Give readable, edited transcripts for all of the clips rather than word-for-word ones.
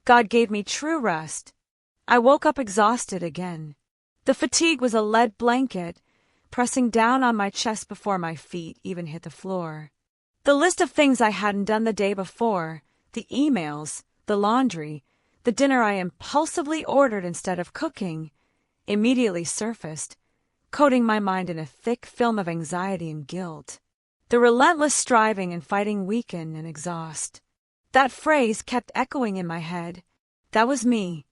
God gave me true rest. I woke up exhausted again. The fatigue was a lead blanket, pressing down on my chest before my feet even hit the floor. The list of things I hadn't done the day before, the emails, the laundry, the dinner I impulsively ordered instead of cooking, immediately surfaced, coating my mind in a thick film of anxiety and guilt. The relentless striving and fighting weaken and exhaust. That phrase kept echoing in my head. That was me.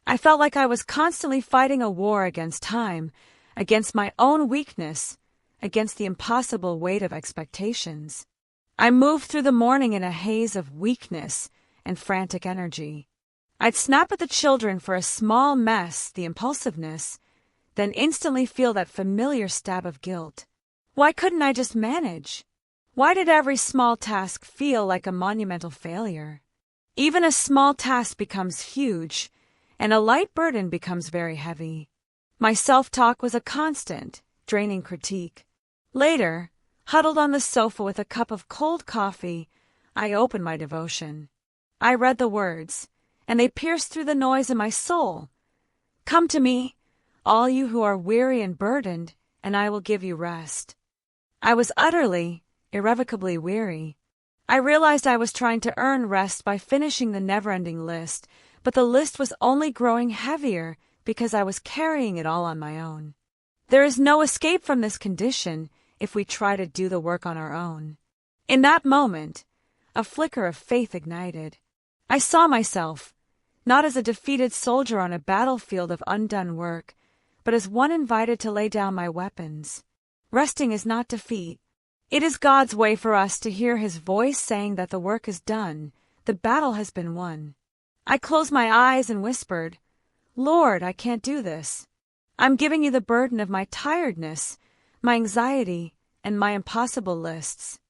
I felt like I was constantly fighting a war against time, against my own weakness, against the impossible weight of expectations. I moved through the morning in a haze of weakness and frantic energy. I'd snap at the children for a small mess, the impulsiveness, then instantly feel that familiar stab of guilt. Why couldn't I just manage? Why did every small task feel like a monumental failure? Even a small task becomes huge, and a light burden becomes very heavy. My self-talk was a constant, draining critique. Later, huddled on the sofa with a cup of cold coffee, I opened my devotion. I read the words, and they pierced through the noise in my soul. Come to me, all you who are weary and burdened, and I will give you rest. I was utterly, irrevocably weary. I realized I was trying to earn rest by finishing the never-ending list, but the list was only growing heavier because I was carrying it all on my own. There is no escape from this condition if we try to do the work on our own. In that moment, a flicker of faith ignited. I saw myself, not as a defeated soldier on a battlefield of undone work, but as one invited to lay down my weapons. Resting is not defeat. It is God's way for us to hear His voice saying that the work is done, the battle has been won. I closed my eyes and whispered, Lord, I can't do this. I'm giving you the burden of my tiredness, my anxiety, and my impossible lists.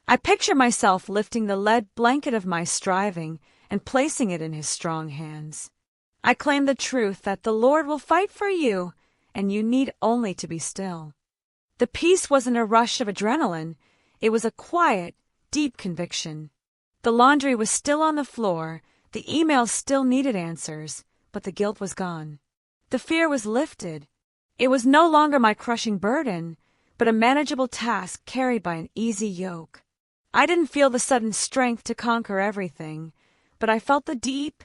I picture myself lifting the lead blanket of my striving and placing it in His strong hands. I claim the truth that the Lord will fight for you, and you need only to be still. The peace wasn't a rush of adrenaline, it was a quiet, deep conviction. The laundry was still on the floor, the emails still needed answers, but the guilt was gone. The fear was lifted. It was no longer my crushing burden, but a manageable task carried by an easy yoke. I didn't feel the sudden strength to conquer everything, but I felt the deep,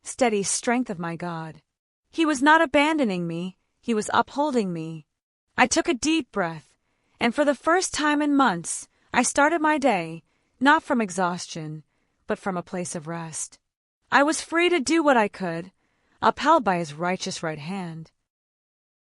steady strength of my God. He was not abandoning me, He was upholding me. I took a deep breath, and for the first time in months, I started my day, not from exhaustion, but from a place of rest. I was free to do what I could, upheld by His righteous right hand.